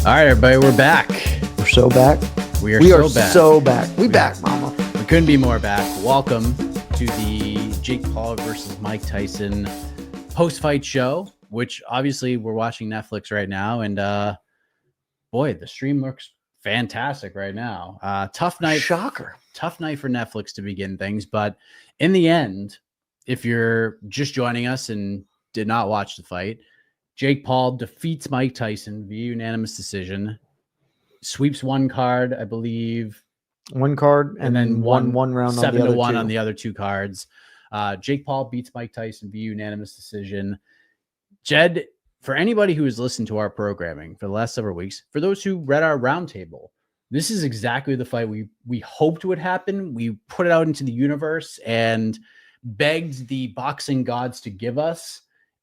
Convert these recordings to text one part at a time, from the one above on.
All right, everybody, we're back. We're so back. We are so back. so back. We back, mama. We couldn't be more back. Welcome to the Jake Paul versus Mike Tyson post-fight show, which obviously we're watching Netflix right now. And boy, the stream looks fantastic right now. Tough night. Shocker. Tough night for Netflix to begin things. But in the end, if you're just joining us and did not watch the fight, Jake Paul defeats Mike Tyson via unanimous decision, sweeps one card, I believe. One card, and then one round 7-1 on the other two cards. Jake Paul beats Mike Tyson via unanimous decision. Jed, for anybody who has listened to our programming for the last several weeks, for those who read our roundtable, this is exactly the fight we hoped would happen. We put it out into the universe and begged the boxing gods to give us.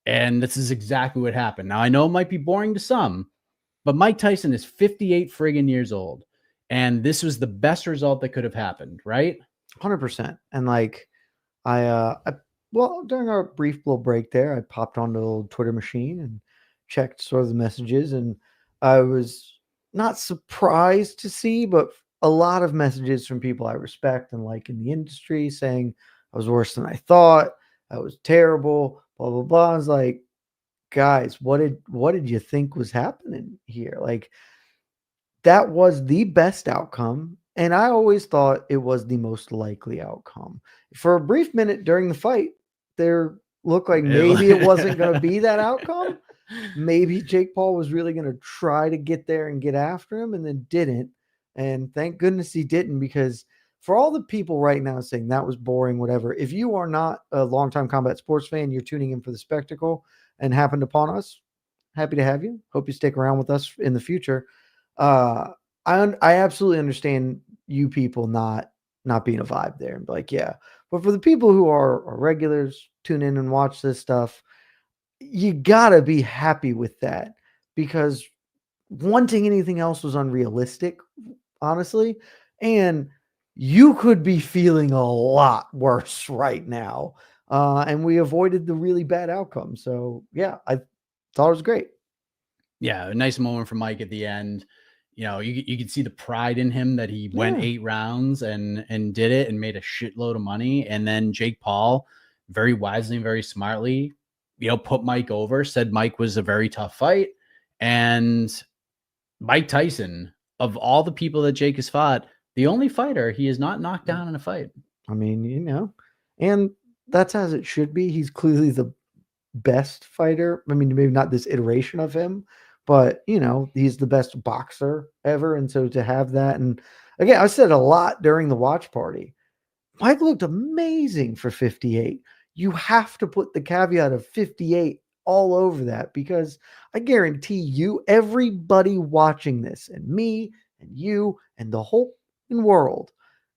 And this is exactly what happened. Now, I know it might be boring to some, but Mike Tyson is 58 friggin' years old. And this was the best result that could have happened, right? 100%. And like, well, during our brief little break there, I popped onto the old Twitter machine and checked sort of the messages. And I was not surprised to see, but a lot of messages from people I respect and like in the industry saying I was worse than I thought. I was terrible. Blah, blah, blah. I was like, guys, what did you think was happening here? Like, that was the best outcome. And I always thought it was the most likely outcome. For a brief minute during the fight, there looked like maybe it wasn't going to be that outcome. Maybe Jake Paul was really going to try to get there and get after him and then didn't. And thank goodness he didn't, because for all the people right now saying that was boring, whatever, if you are not a longtime combat sports fan, you're tuning in for the spectacle and happened upon us, happy to have you. Hope you stick around with us in the future. I absolutely understand you people not being a vibe there and be like, yeah. But for the people who are regulars, tune in and watch this stuff, you gotta be happy with that, because wanting anything else was unrealistic, honestly. And you could be feeling a lot worse right now. And we avoided the really bad outcome. So yeah, I thought it was great. Yeah, a nice moment for Mike at the end. You know, you could see the pride in him that he went 8 rounds and did it and made a shitload of money. And then Jake Paul, very wisely and very smartly, put Mike over, said Mike was a very tough fight. And Mike Tyson, of all the people that Jake has fought, the only fighter he has not knocked down in a fight. I mean, and that's as it should be. He's clearly the best fighter. I mean, maybe not this iteration of him, but he's the best boxer ever. And so to have that, and again, I said a lot during the watch party, Mike looked amazing for 58. You have to put the caveat of 58 all over that, because I guarantee you, everybody watching this, and me and you and the whole world,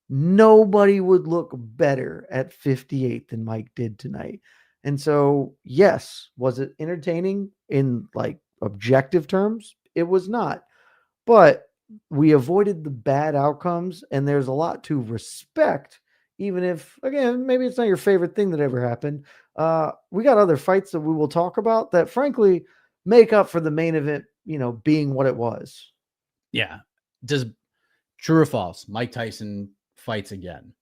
nobody would look better at 58 than Mike did tonight. And so, yes, was it entertaining in like objective terms? It was not, but we avoided the bad outcomes, and there's a lot to respect, even if, again, maybe it's not your favorite thing that ever happened. We got other fights that we will talk about that frankly make up for the main event, being what it was. Yeah. True or false, Mike Tyson fights again,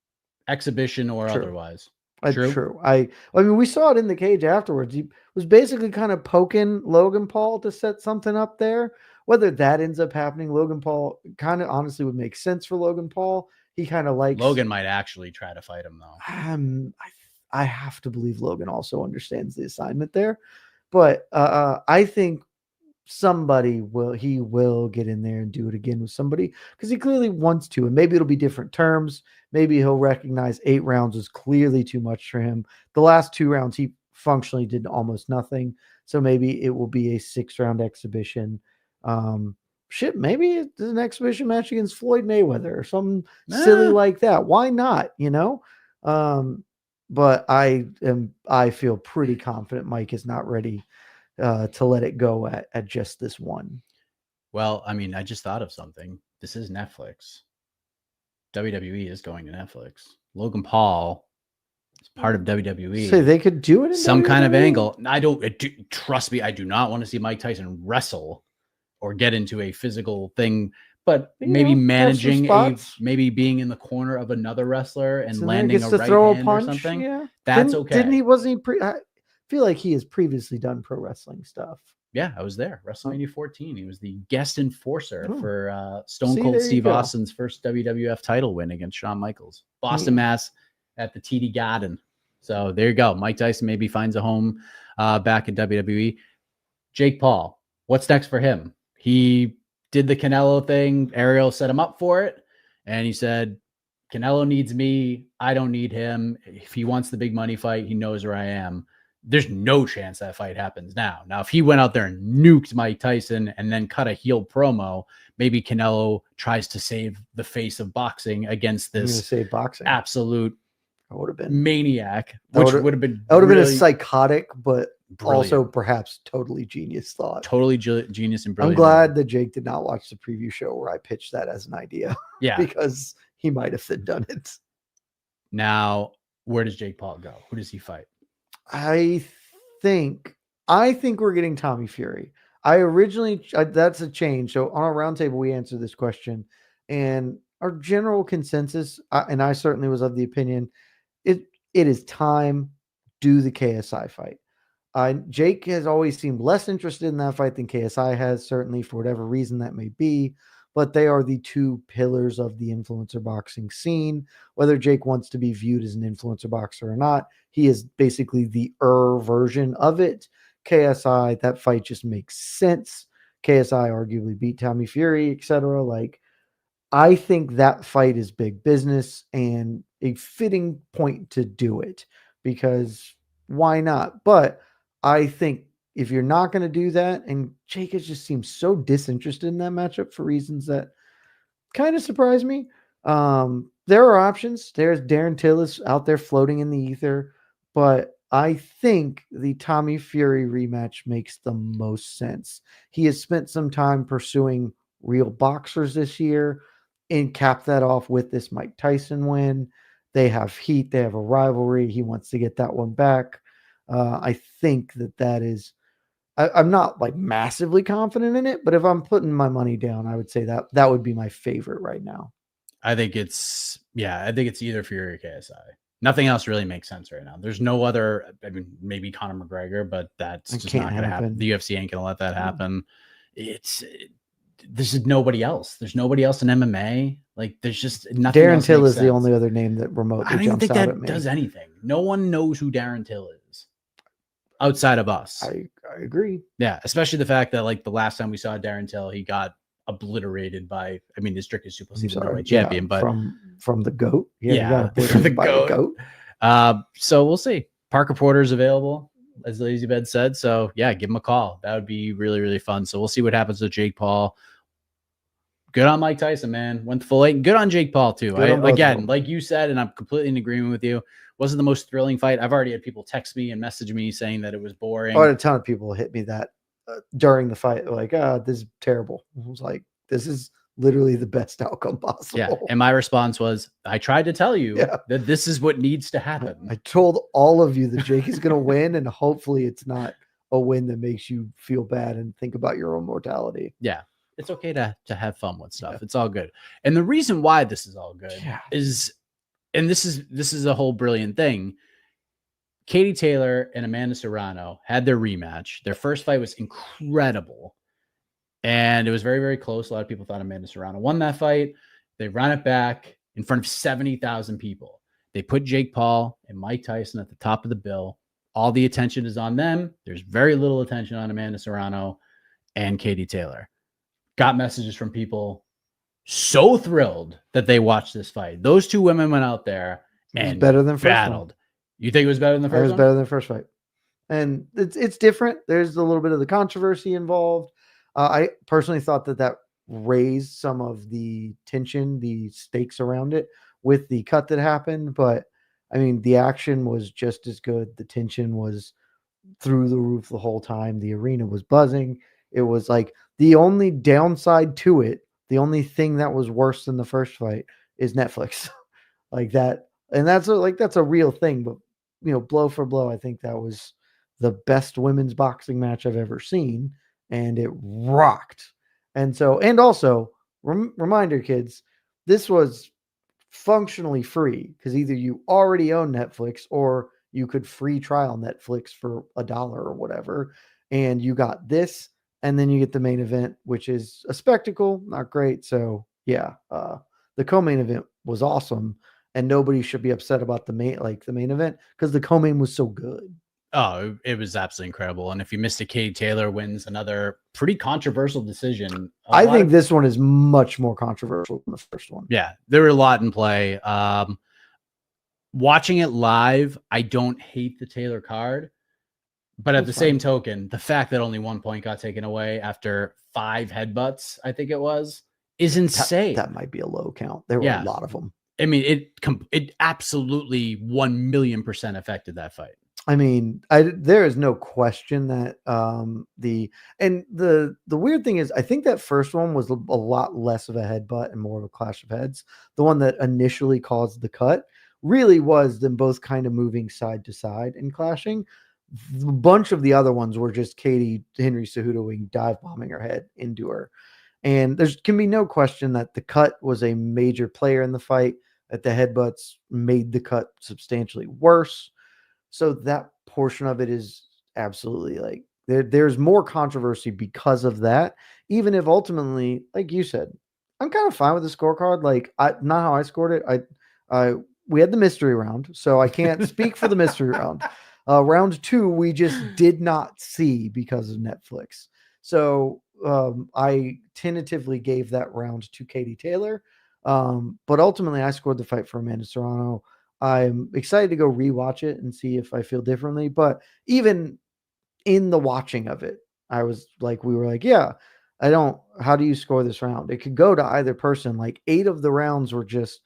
exhibition or otherwise? True. I mean, we saw it in the cage afterwards. He was basically kind of poking Logan Paul to set something up there. Whether that ends up happening, Logan Paul kind of honestly would make sense for Logan Paul. He kind of likes... Logan might actually try to fight him, though. I have to believe Logan also understands the assignment there. But I think somebody will get in there and do it again with somebody, because he clearly wants to, and maybe it'll be different terms. Maybe he'll recognize 8 rounds was clearly too much for him. The last 2 rounds he functionally did almost nothing, so maybe it will be a 6-round exhibition. Maybe it's an exhibition match against Floyd Mayweather or something silly like that. Why not? But I feel pretty confident Mike is not ready to let it go at just this one. Well, I mean, I just thought of something. This is Netflix. WWE is going to Netflix. Logan Paul is part of WWE. So they could do it in some WWE? kind of angle. Trust me, I do not want to see Mike Tyson wrestle or get into a physical thing, but You maybe know, have some managing spots. maybe being in the corner of another wrestler and So there landing gets a to right throw a hand or punch. something. Yeah, That's didn't okay. he? Wasn't he? I feel like he has previously done pro wrestling stuff. Yeah, I was there. WrestleMania 14. He was the guest enforcer Oh. for Stone See, Cold there you Steve go. Austin's first WWF title win against Shawn Michaels. Boston, Yeah. Mass at the TD Garden. So there you go. Mike Tyson maybe finds a home back in WWE. Jake Paul, what's next for him? He did the Canelo thing. Ariel set him up for it. And he said, Canelo needs me. I don't need him. If he wants the big money fight, he knows where I am. There's no chance that fight happens now. Now, if he went out there and nuked Mike Tyson and then cut a heel promo, maybe Canelo tries to save the face of boxing against this say boxing. absolute would have been maniac, which would have been that would have really been a psychotic, but brilliant. Also perhaps totally genius thought. Totally genius and brilliant. I'm glad that Jake did not watch the preview show where I pitched that as an idea. Yeah, because he might have done it. Now, where does Jake Paul go? Who does he fight? I think we're getting Tommy Fury. That's a change. So on our roundtable, we answered this question, and our general consensus, and I certainly was of the opinion, it is time. Do the KSI fight. Jake has always seemed less interested in that fight than KSI has, certainly for whatever reason that may be. But they are the two pillars of the influencer boxing scene. Whether Jake wants to be viewed as an influencer boxer or not, he is basically the version of it. KSI, that fight just makes sense. KSI arguably beat Tommy Fury, etc. Like, I think that fight is big business and a fitting point to do it, because why not? But I think if you're not going to do that, and Jake has just seems so disinterested in that matchup for reasons that kind of surprise me. There are options. There's Darren Till is out there floating in the ether, but I think the Tommy Fury rematch makes the most sense. He has spent some time pursuing real boxers this year and capped that off with this Mike Tyson win. They have heat. They have a rivalry. He wants to get that one back. I think that is. I'm not like massively confident in it, but if I'm putting my money down, I would say that would be my favorite right now. I think it's either Fury or KSI. Nothing else really makes sense right now. There's no other. I mean, maybe Conor McGregor, but that's just not going to happen. The UFC ain't going to let that happen. There's nobody else. There's nobody else in MMA. Like, there's just nothing. Darren Till is the only other name that remotely I don't even think that does anything. No one knows who Darren Till is outside of us. I agree. Yeah, especially the fact that like the last time we saw Darren Till, he got obliterated by, I mean, the strictest Super Series champion, but from the GOAT. Yeah, from the GOAT. So we'll see. Parker Porter's available, as Lazy Bed said. So yeah, give him a call. That would be really, really fun. So we'll see what happens with Jake Paul. Good on Mike Tyson, man. Went the full 8. Good on Jake Paul too. Again, like you said, and I'm completely in agreement with you. Wasn't the most thrilling fight. I've already had people text me and message me saying that it was boring. I had a ton of people hit me that during the fight, like, this is terrible. I was like, this is literally the best outcome possible. Yeah. And my response was, I tried to tell you that this is what needs to happen. I told all of you that Jake is going to win, and hopefully it's not a win that makes you feel bad and think about your own mortality. Yeah. It's okay to have fun with stuff. Yeah. It's all good. And the reason why this is all good is, and this is a whole brilliant thing. Katie Taylor and Amanda Serrano had their rematch. Their first fight was incredible. And it was very, very close. A lot of people thought Amanda Serrano won that fight. They ran it back in front of 70,000 people. They put Jake Paul and Mike Tyson at the top of the bill. All the attention is on them. There's very little attention on Amanda Serrano and Katie Taylor. Got messages from people so thrilled that they watched this fight. Those two women went out there and better than battled. One. You think it was better than the first one? It was better than the first fight. And it's different. There's a little bit of the controversy involved. I personally thought that raised some of the tension, the stakes around it with the cut that happened. But, I mean, the action was just as good. The tension was through the roof the whole time. The arena was buzzing. It was like the only downside to it, the only thing that was worse than the first fight is Netflix. Like that. And that's a real thing. But, blow for blow, I think that was the best women's boxing match I've ever seen. And it rocked. And so, and also, reminder, kids, this was functionally free because either you already own Netflix or you could free trial Netflix for $1 or whatever. And you got this, and then you get the main event, which is a spectacle, not great. So, yeah, the co-main event was awesome, and nobody should be upset about the main event because the co-main was so good. Oh, it was absolutely incredible. And if you missed it, Katie Taylor wins another pretty controversial decision. I think this one is much more controversial than the first one. Yeah, there were a lot in play. Watching it live, I don't hate the Taylor card, but at the same token, the fact that only 1 point got taken away after 5 headbutts, I think it was, is insane. That might be a low count. There were a lot of them. I mean, it absolutely 1,000,000% affected that fight. I mean, there is no question that the weird thing is, I think that first one was a lot less of a headbutt and more of a clash of heads. The one that initially caused the cut really was them both kind of moving side to side and clashing. A bunch of the other ones were just Katie Henry Cejudoing dive bombing her head into her. And there can be no question that the cut was a major player in the fight, that the headbutts made the cut substantially worse. So that portion of it is absolutely like there's more controversy because of that. Even if ultimately, like you said, I'm kind of fine with the scorecard. Like, not how I scored it. We had the mystery round, so I can't speak for the mystery round. Round 2, we just did not see because of Netflix. So I tentatively gave that round to Katie Taylor. But ultimately, I scored the fight for Amanda Serrano. I'm excited to go rewatch it and see if I feel differently. But even in the watching of it, I was like, we were like, yeah, how do you score this round? It could go to either person. Like 8 of the rounds were just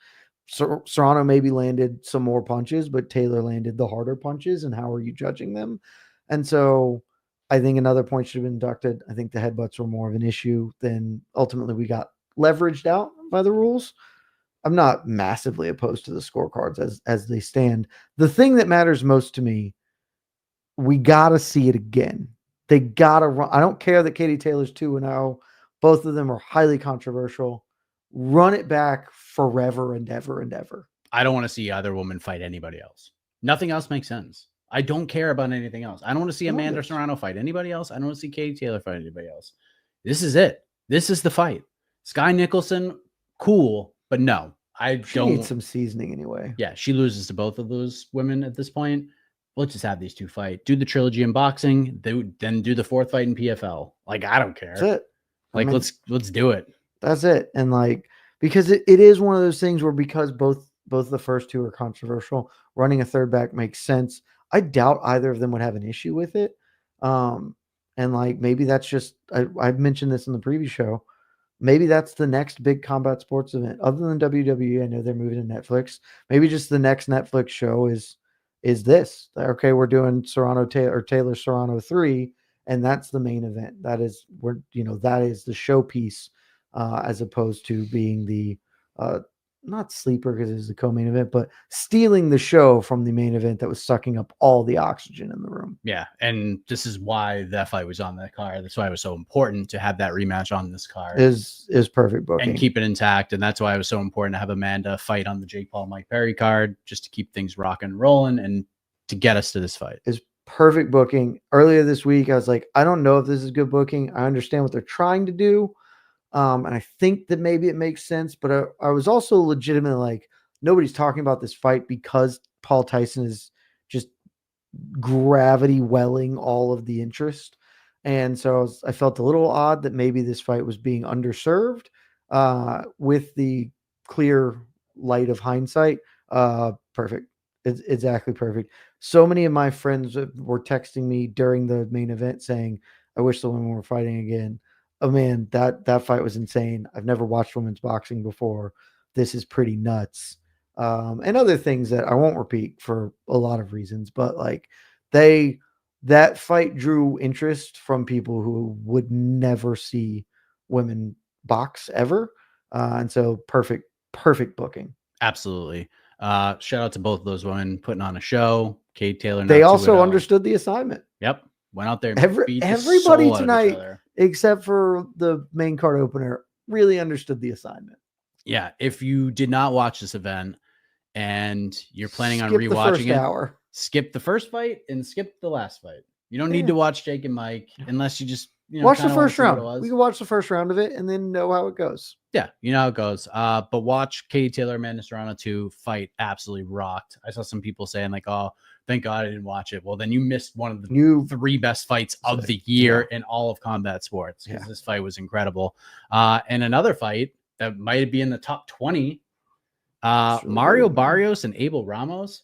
Serrano maybe landed some more punches, but Taylor landed the harder punches. And how are you judging them? And so I think another point should have been deducted. I think the headbutts were more of an issue than ultimately we got leveraged out by the rules. I'm not massively opposed to the scorecards as they stand. The thing that matters most to me, we got to see it again. They got to run. I don't care that Katie Taylor's 2-0. Both of them are highly controversial. Run it back forever and ever and ever. I don't want to see either woman fight anybody else. Nothing else makes sense. I don't care about anything else. I don't want to see Amanda Serrano fight anybody else. I don't want to see Katie Taylor fight anybody else. This is it. This is the fight. Skye Nicholson, cool, but no. She needs some seasoning anyway. Yeah, she loses to both of those women at this point. Let's just have these two fight. Do the trilogy in boxing, then do the 4th fight in PFL. Like, I don't care. That's it. Like, let's do it. That's it. And like, because it is one of those things where because both the first 2 are controversial, running a third back makes sense. I doubt either of them would have an issue with it. And like, maybe that's just I've mentioned this in the previous show. Maybe that's the next big combat sports event other than WWE. I know they're moving to Netflix. Maybe just the next Netflix show is this. Okay, we're doing Taylor Serrano 3, and that's the main event. That is that is the showpiece, as opposed to being the not sleeper because it's the co-main event, but stealing the show from the main event that was sucking up all the oxygen in the room. Yeah, and this is why that fight was on that card. That's why it was so important to have that rematch on this card. Is perfect booking and keep it intact, and that's why it was so important to have Amanda fight on the Jake Paul Mike Perry card, just to keep things rocking and rolling and to get us to this fight. Is perfect booking. Earlier this week, I was like, I don't know if this is good booking. I understand what they're trying to do. And I think that maybe it makes sense, but I was also legitimately like, nobody's talking about this fight because Paul Tyson is just gravity welling all of the interest. And so I felt a little odd that maybe this fight was being underserved with the clear light of hindsight. Perfect. It's exactly perfect. So many of my friends were texting me during the main event saying, I wish the women were fighting again. Oh man, that fight was insane. I've never watched women's boxing before. This is pretty nuts. And other things that I won't repeat for a lot of reasons, but like that fight drew interest from people who would never see women box ever. And so perfect booking. Absolutely. Shout out to both of those women putting on a show. Kate Taylor. They also understood the assignment. Yep. Went out there and beat the Everybody soul out of each tonight, other. except for the main card opener, really understood the assignment. Yeah, if you did not watch this event and you're planning on Skip the first rewatching it, hour. skip the first fight and skip the last fight. You don't need to watch Jake and Mike unless you just watch the kinda wanna first see what it round. was. We can watch the first round of it and then know how it goes. Yeah, you know how it goes. But watch Taylor and Amanda Serrano 2 fight absolutely rocked. I saw some people saying like, "Oh, thank God I didn't watch it." Well, then you missed one of the 3 best fights of the year in all of combat sports because this fight was incredible. And another fight that might be in the top 20, Mario Barrios and Abel Ramos.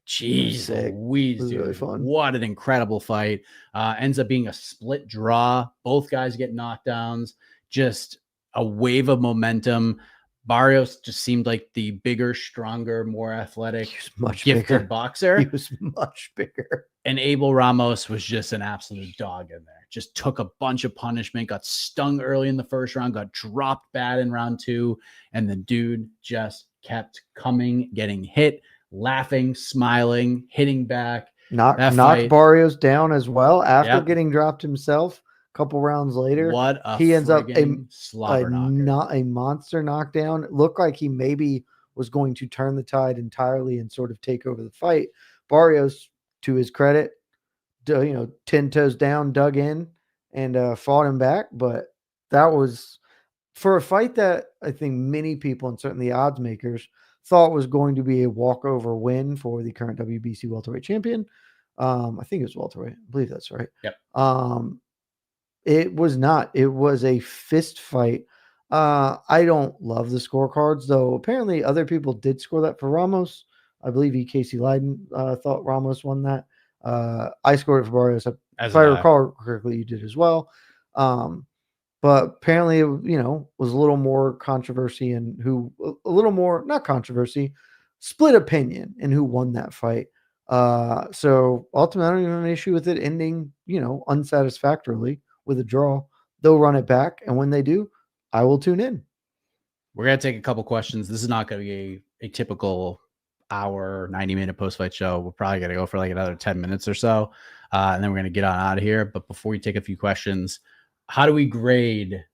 Jeez Louise, dude. Really fun. What an incredible fight. Ends up being a split draw. Both guys get knockdowns. Just a wave of momentum. Barrios just seemed like the bigger, stronger, more athletic, gifted boxer. He was much bigger. And Abel Ramos was just an absolute dog in there. Just took a bunch of punishment, got stung early in the first round, got dropped bad in round 2, and the dude just kept coming, getting hit, laughing, smiling, hitting back. Knocked Barrios down as well after getting dropped himself. A couple rounds later, he ends up a monster knockdown. It looked like he maybe was going to turn the tide entirely and sort of take over the fight. Barrios, to his credit, 10 toes down, dug in and fought him back. But that was for a fight that I think many people and certainly odds makers thought was going to be a walkover win for the current WBC welterweight champion. I think it was welterweight. I believe that's right. Yep. It was not. It was a fist fight. I don't love the scorecards, though. Apparently, other people did score that for Ramos. I believe Casey Leiden thought Ramos won that. I scored it for Barrios. If I recall correctly, you did as well. But apparently, was a little more controversy and not controversy, split opinion in who won that fight. So ultimately, I don't even have an issue with it ending, unsatisfactorily with a draw. They'll run it back, and when they do, I will tune in. We're gonna take a couple questions. This is not gonna be a typical hour, 90-minute post-fight show. We're probably gonna go for like another 10 minutes or so, and then we're gonna get on out of here. But before we take a few questions, how do we grade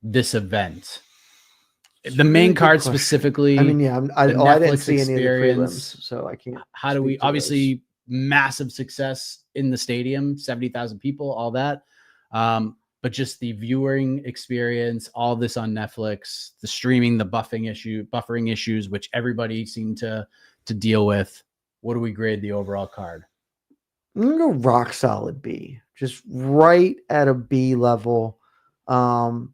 this event? The main card specifically. I mean, I didn't see any of the prelims, so I can't. How do we? Obviously, massive success in the stadium, 70,000 people, all that. But just the viewing experience, all this on Netflix, the streaming, the buffering issues, which everybody seemed to deal with. What do we grade the overall card? I'm gonna go rock solid B, just right at a B level. A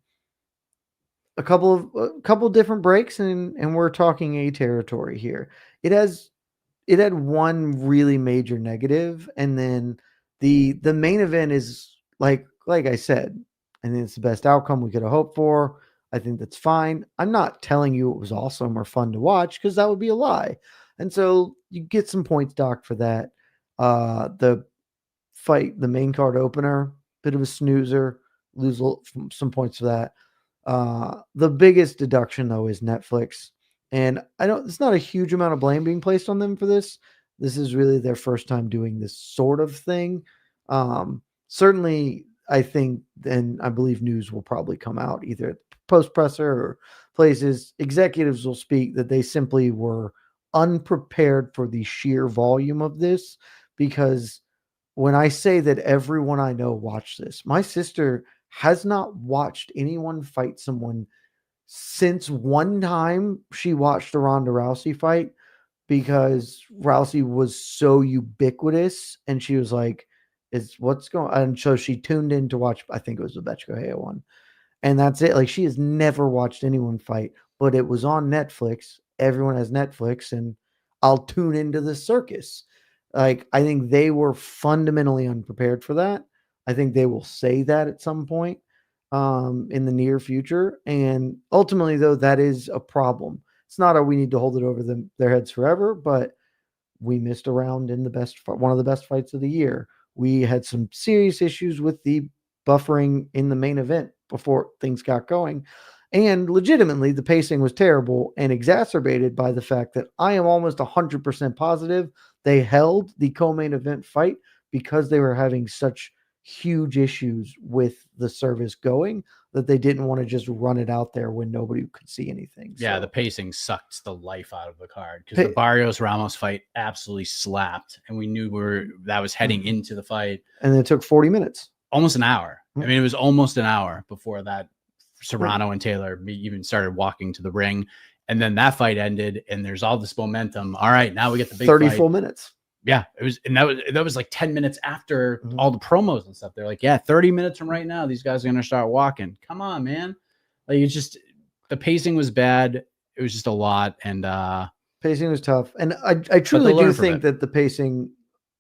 couple different breaks, and we're talking A territory here. It had one really major negative, and then the main event is like I said, I think it's the best outcome we could have hoped for. I think that's fine. I'm not telling you it was awesome or fun to watch because that would be a lie. And so you get some points docked for that. The fight, the main card opener, bit of a snoozer, lose some points for that. The biggest deduction though is Netflix. And it's not a huge amount of blame being placed on them for this. This is really their first time doing this sort of thing. Certainly, I think, and I believe news will probably come out either post presser or places. Executives will speak that they simply were unprepared for the sheer volume of this. Because when I say that everyone I know watched this, my sister has not watched anyone fight someone since one time she watched a Ronda Rousey fight because Rousey was so ubiquitous and she was like, what's going on? And so she tuned in to watch, I think it was the Betch Correia one. And that's it. Like, she has never watched anyone fight, but it was on Netflix. Everyone has Netflix, and I'll tune into the circus. Like, I think they were fundamentally unprepared for that. I think they will say that at some point in the near future. And ultimately, though, that is a problem. It's not we need to hold it over their heads forever, but we missed a round in one of the best fights of the year. We had some serious issues with the buffering in the main event before things got going. And legitimately, the pacing was terrible and exacerbated by the fact that I am almost 100% positive they held the co-main event fight because they were having such huge issues with the service going that they didn't want to just run it out there when nobody could see anything. Yeah, So, the pacing sucked the life out of the card because the Barrios Ramos fight absolutely slapped, and we knew that was heading into the fight. And it took 40 minutes. Almost an hour. I mean, it was almost an hour before that Serrano and Taylor even started walking to the ring. And then that fight ended, and there's all this momentum. All right, now we get the big 30 fight. full minutes. Yeah, it was, and that was like 10 minutes after all the promos and stuff. They're like, yeah, 30 minutes from right now, these guys are gonna start walking. Come on, man. Like, it's just the pacing was bad. It was just a lot, and pacing was tough. And I truly do think that the pacing,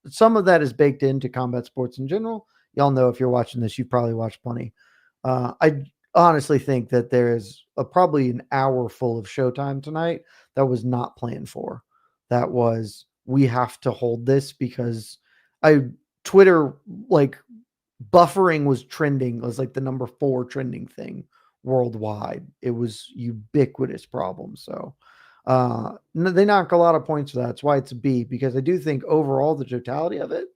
some of that is baked into combat sports in general. Y'all know, if you're watching this, you've probably watched plenty. I honestly think that there is probably an hour full of showtime tonight that was not planned for. That was, we have to hold this because Twitter, like, buffering was trending. It was like the number 4 trending thing worldwide. It was ubiquitous problem. So they knock a lot of points for that. That's why it's a B, because I do think overall the totality of it,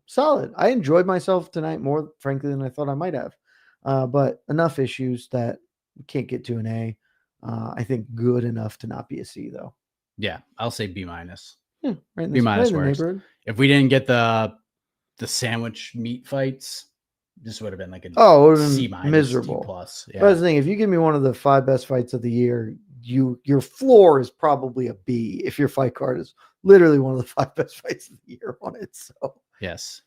solid. I enjoyed myself tonight more, frankly, than I thought I might have. But enough issues that we can't get to an A. I think good enough to not be a C, though. Yeah, I'll say B minus. Yeah, right B minus works. If we didn't get the sandwich meat fights, this would have been like a C minus, miserable. D plus. Yeah. But that's the thing. If you give me one of the 5 best fights of the year, your floor is probably a B. If your fight card is literally one of the 5 best fights of the year on it. So yes.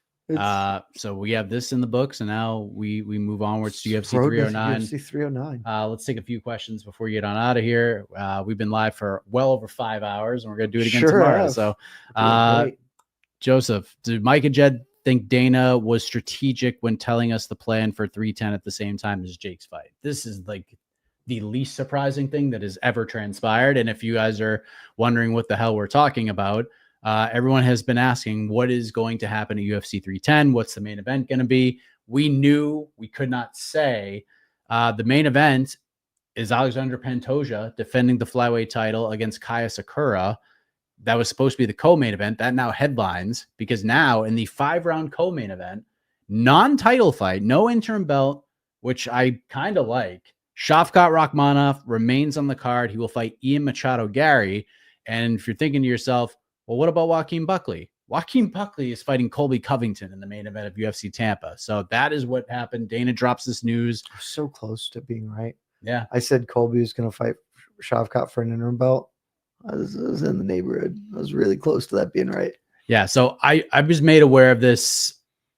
So we have this in the books, and now we move onwards to UFC 309. UFC 309. Let's take a few questions before you get on out of here. We've been live for well over 5 hours, and we're going to do it again tomorrow. So, Joseph, do Mike and Jed think Dana was strategic when telling us the plan for 310 at the same time as Jake's fight? This is like the least surprising thing that has ever transpired. And if you guys are wondering what the hell we're talking about, everyone has been asking what is going to happen at UFC 310. What's the main event going to be? We knew, we could not say. The main event is Alexander Pantoja defending the flyweight title against Kaya Sakura. That was supposed to be the co-main event. That now headlines, because now in the 5-round co-main event, non-title fight, no interim belt, which I kind of like, Shavkat Rakhmonov remains on the card. He will fight Ian Machado Gary. And if you're thinking to yourself, well, what about Joaquin Buckley? Joaquin Buckley is fighting Colby Covington in the main event of UFC Tampa. So that is what happened. Dana drops this news. So close to being right. Yeah. I said Colby was going to fight Shavkat for an interim belt. I was in the neighborhood. I was really close to that being right. Yeah. So I was made aware of this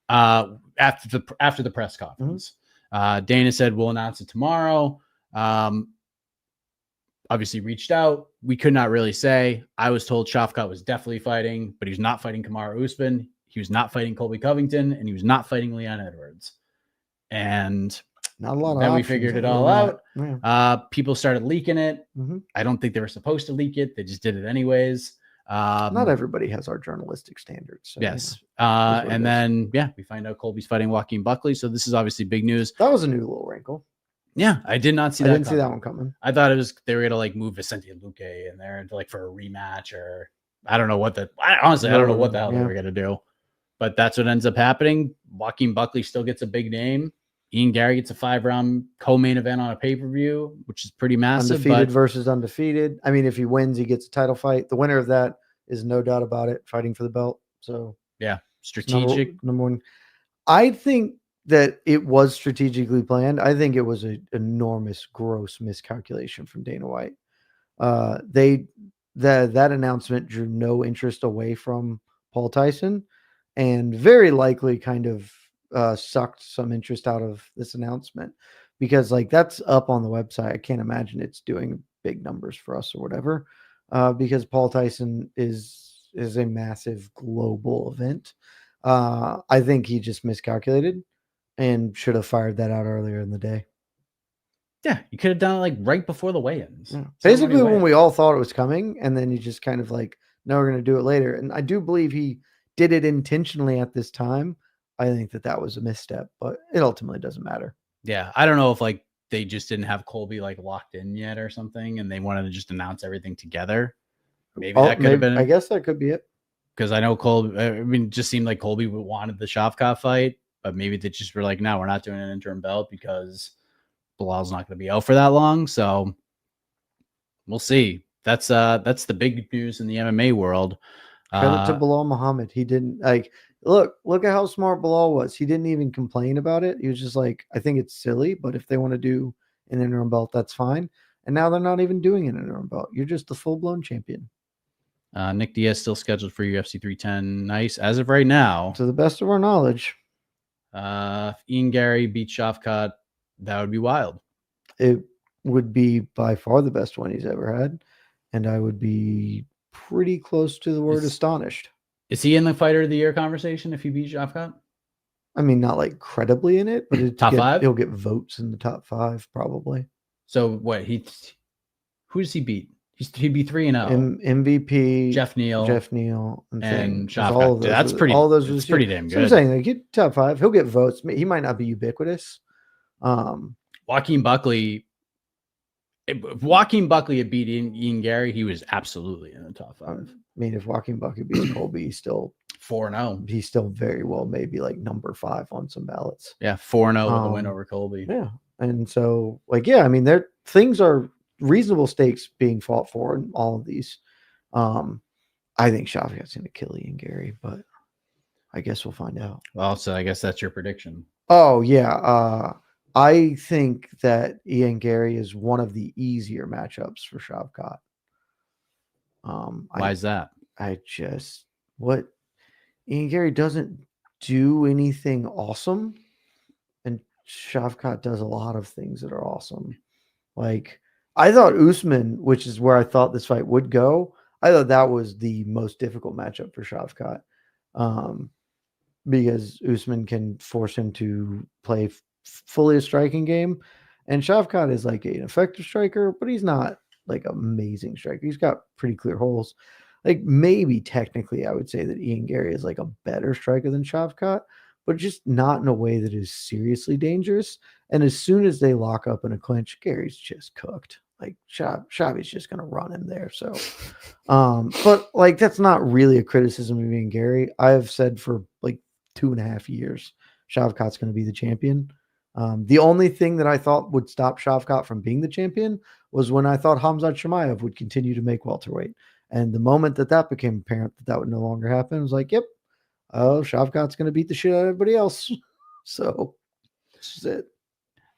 after the press conference. Dana said, we'll announce it tomorrow. Obviously reached out. We could not really say. I was told Shavkat was definitely fighting, but he was not fighting Kamaru Usman. He was not fighting Colby Covington, and he was not fighting Leon Edwards. And not a lot. Then we figured it all out. Yeah. People started leaking it. I don't think they were supposed to leak it. They just did it anyways. Not everybody has our journalistic standards. So, yes. And then, we find out Colby's fighting Joaquin Buckley. So this is obviously big news. That was a new little wrinkle. Yeah, I did not see that. I didn't see that one coming. I thought it was they were gonna like move Vicente Luque in there into like for a rematch, or I don't know what honestly I don't know what the hell they were gonna do. But that's what ends up happening. Joaquin Buckley still gets a big name. Ian Gary gets a 5-round co-main event on a pay-per-view, which is pretty massive. Undefeated versus undefeated. I mean, if he wins, he gets a title fight. The winner of that is no doubt about it, fighting for the belt. So yeah, strategic. Number one. I think that it was strategically planned. I think it was an enormous, gross miscalculation from Dana White. That announcement drew no interest away from Paul Tyson, and very likely kind of sucked some interest out of this announcement, because like that's up on the website. I can't imagine it's doing big numbers for us or whatever, because Paul Tyson is a massive global event. I think he just miscalculated and should have fired that out earlier in the day. Yeah, you could have done it like right before the weigh-ins. Yeah. Basically, when we all thought it was coming, and then you just kind of like, no, we're going to do it later. And I do believe he did it intentionally at this time. I think that was a misstep, but it ultimately doesn't matter. Yeah, I don't know if like they just didn't have Colby like locked in yet or something, and they wanted to just announce everything together. Maybe that could have been. I guess that could be it. Because I know Colby. I mean, it just seemed like Colby wanted the Shavkat fight. but maybe they just were like, no, we're not doing an interim belt because Bilal's not going to be out for that long. So we'll see. That's the big news in the MMA world. Credit to Bilal Muhammad. He didn't look at how smart Bilal was. He didn't even complain about it. He was just like, I think it's silly, but if they want to do an interim belt, that's fine. And now they're not even doing an interim belt. You're just the full-blown champion. Nick Diaz still scheduled for UFC 310. Nice. As of right now. To the best of our knowledge. If Ian Gary beats Shavkat, that would be wild. It would be by far the best one he's ever had. And I would be pretty close to the word astonished. Is he in the fighter of the year conversation if he beats Shavkat? I mean, not like credibly in it, but top 5? He'll get votes in the top 5 probably. So what? Who does he beat? He'd be 3-0. MVP, Jeff Neal, and Shavkat. That's pretty. All those it's pretty damn good. So I'm saying, like, get top 5. He'll get votes. He might not be ubiquitous. Joaquin Buckley. If Joaquin Buckley had beat Ian Gary, he was absolutely in the top 5. I mean, if Joaquin Buckley beats Colby, he's still 4-0. He's still very well, maybe like number 5 on some ballots. Yeah, 4-0 with a win over Colby. Yeah, and so I mean, things are reasonable stakes being fought for in all of these. I think Shavkat's going to kill Ian Gary, but I guess we'll find out. Well, so I guess that's your prediction. Oh yeah, I think that Ian Gary is one of the easier matchups for Shavkat. Why is that? Ian Gary doesn't do anything awesome, and Shavkat does a lot of things that are awesome. Like, I thought Usman, which is where I thought this fight would go, I thought that was the most difficult matchup for Shavkat, because Usman can force him to play fully a striking game, and Shavkat is like an effective striker, but he's not like an amazing striker. He's got pretty clear holes. Like, maybe technically I would say that Ian Gary is like a better striker than Shavkat, but just not in a way that is seriously dangerous. And as soon as they lock up in a clinch, Gary's just cooked. Like, Shavi's just going to run him there. So, but like, that's not really a criticism of Ian Gary. I have said for like 2.5 years, Shavkat's going to be the champion. The only thing that I thought would stop Shavkat from being the champion was when I thought Khamzat Chimaev would continue to make welterweight. And the moment that became apparent that would no longer happen, I was like, yep, Shavkat's going to beat the shit out of everybody else. So this is it.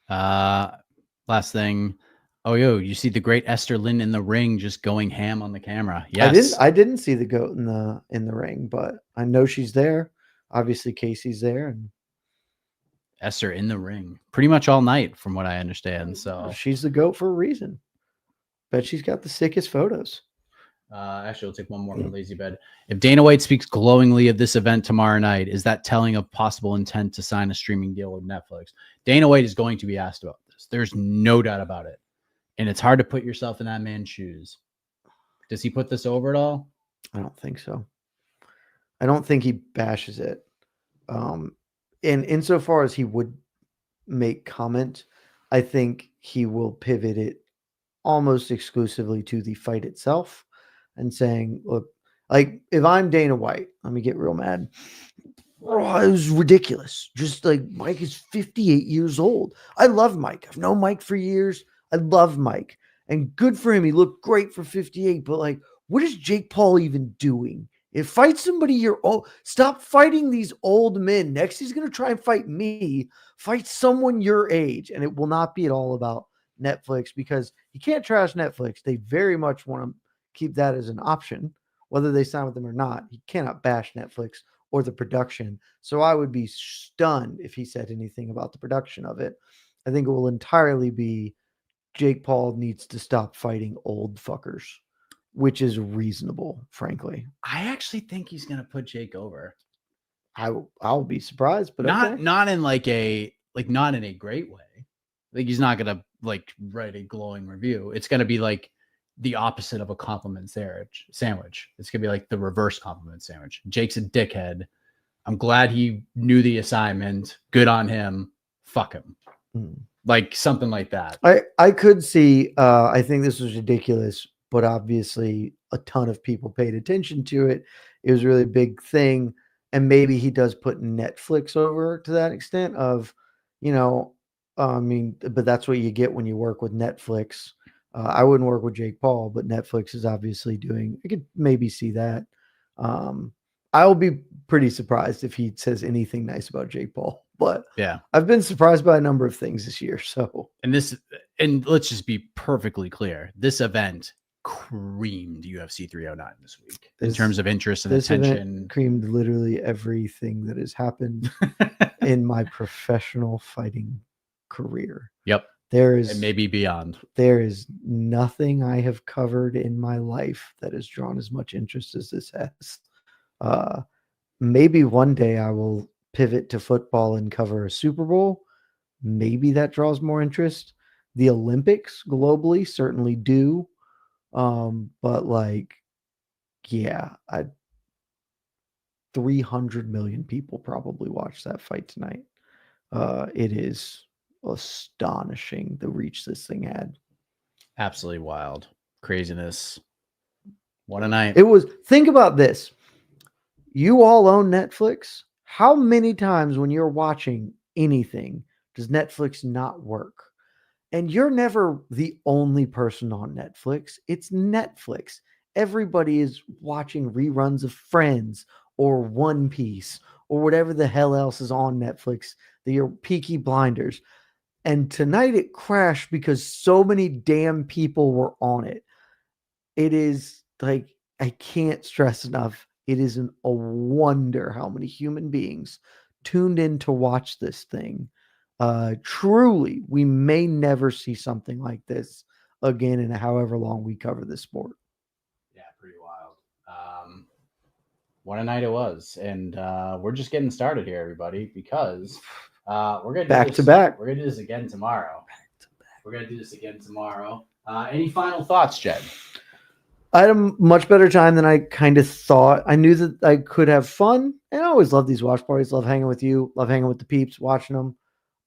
Last thing. Oh, you see the great Esther Lynn in the ring just going ham on the camera. Yes. I didn't see the goat in the ring, but I know she's there. Obviously Casey's there, and Esther in the ring pretty much all night from what I understand. So she's the goat for a reason. Bet she's got the sickest photos. Actually, we'll take one more from Lazy Bed. If Dana White speaks glowingly of this event tomorrow night, is that telling of possible intent to sign a streaming deal with Netflix? Dana White is going to be asked about this. There's no doubt about it. And it's hard to put yourself in that man's shoes. Does he put this over at all? I don't think so. I don't think he bashes it. And insofar as he would make comment, I think he will pivot it almost exclusively to the fight itself and saying, look, like, if I'm Dana White, let me get real mad. Oh, it was ridiculous. Just like, Mike is 58 years old. I love Mike. I've known Mike for years. I love Mike. And good for him. He looked great for 58. But like, what is Jake Paul even doing? If fight somebody your own, stop fighting these old men. Next, he's going to try and fight me. Fight someone your age. And it will not be at all about Netflix, because he can't trash Netflix. They very much want to keep that as an option, whether they sign with them or not. He cannot bash Netflix or the production. So I would be stunned if he said anything about the production of it. I think it will entirely be Jake Paul needs to stop fighting old fuckers, which is reasonable, frankly. I actually think he's going to put Jake over. I'll be surprised, but not in like not in a great way. Like, he's not going to like write a glowing review. It's going to be like the opposite of a compliment sandwich. It's going to be like the reverse compliment sandwich. Jake's a dickhead. I'm glad he knew the assignment. Good on him. Fuck him. Like something like that. I could see, I think this was ridiculous, but obviously a ton of people paid attention to it. It was a really big thing. and maybe he does put Netflix over to that extent of, I mean, but that's what you get when you work with Netflix. I wouldn't work with Jake Paul, but Netflix is obviously doing. I could maybe see that. I will be pretty surprised if he says anything nice about Jake Paul. But Yeah, I've been surprised by a number of things this year. So, and let's just be perfectly clear: this event creamed UFC 309 this week in terms of interest and this attention. event creamed literally everything that has happened in my professional fighting career. Yep, and maybe beyond. There is nothing I have covered in my life that has drawn as much interest as this has. Maybe one day I will pivot to football and cover a Super Bowl. Maybe that draws more interest. The Olympics globally certainly do. But like, yeah, 300 million people probably watched that fight tonight. It is astonishing the reach this thing had. Absolutely wild. Craziness. What a night. It was. Think about this. You all own Netflix. How many times when you're watching anything does Netflix not work? And you're never the only person on Netflix. It's Netflix. Everybody is watching reruns of Friends or One Piece or whatever the hell else is on Netflix. Your Peaky Blinders. And tonight it crashed because so many damn people were on it. It is like, I can't stress enough. It is a wonder how many human beings tuned in to watch this thing. Truly, we may never see something like this again in however long we cover this sport. Yeah, pretty wild. What a night it was. And we're just getting started here, everybody, because we're going to back to back. We're going to do this again tomorrow. We're going to do this again tomorrow. Any final thoughts, Jed? I had a much better time than I kind of thought. I knew that I could have fun, and I always love these watch parties. Love hanging with you. Love hanging with the peeps, watching them.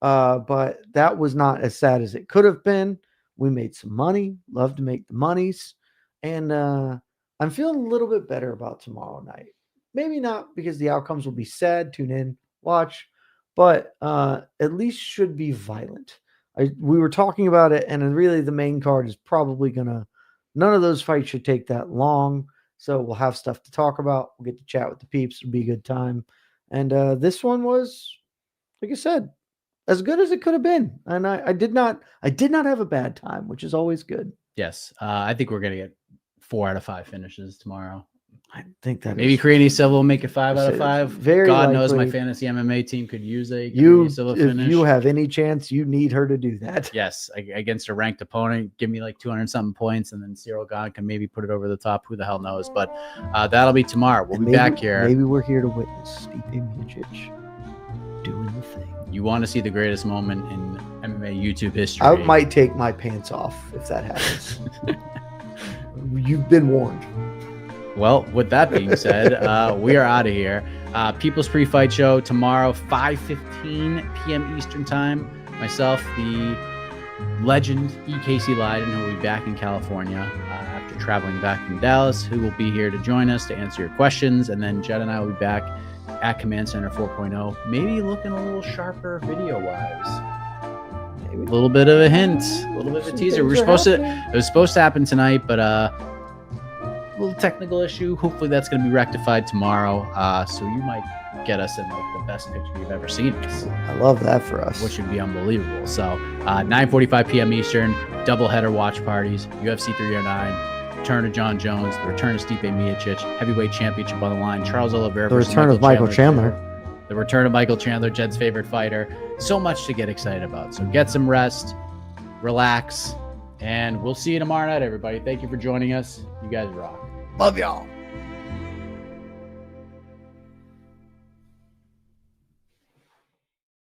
But that was not as sad as it could have been. We made some money. Love to make the monies. And I'm feeling a little bit better about tomorrow night. Maybe not because the outcomes will be sad. Tune in, watch. But at least should be violent. We were talking about it, and really the main card is probably going to... None of those fights should take that long. So we'll have stuff to talk about. We'll get to chat with the peeps. It'll be a good time. And this one was, like I said, as good as it could have been. And I did not have a bad time, which is always good. Yes. I think we're going to get 4 out of 5 finishes tomorrow. I think that maybe Creany Silva will make it 5 out of 5. Very God likely. knows my fantasy MMA team could use a Creany Silva finish. If you have any chance, you need her to do that. Yes, against a ranked opponent, give me like 200 something points, and then Cyril Gahn can maybe put it over the top. Who the hell knows? But that'll be tomorrow. We'll be back here. Maybe we're here to witness Stipe Miocic doing the thing. You want to see the greatest moment in MMA YouTube history? I might take my pants off if that happens. You've been warned. Well, with that being said, we are out of here. People's Pre-Fight Show tomorrow, 5:15 p.m. Eastern Time. Myself, the legend E.K.C. Leiden, who will be back in California after traveling back from Dallas, who will be here to join us to answer your questions. And then Jed and I will be back at Command Center 4.0, maybe looking a little sharper video-wise. Maybe a little bit of a hint, a little bit of a teaser. It was supposed to happen tonight, but little technical issue. Hopefully that's going to be rectified tomorrow. So you might get us in like the best picture you've ever seen us. I love that for us. Which would be unbelievable. So 9:45 p.m. Eastern, doubleheader watch parties, UFC 309, return of John Jones, the return of Stipe Miocic, heavyweight championship on the line, Charles Oliveira, the return of Michael Chandler. The return of Michael Chandler, Jed's favorite fighter. So much to get excited about. So get some rest, relax, and we'll see you tomorrow night, everybody. Thank you for joining us. You guys rock. Love y'all.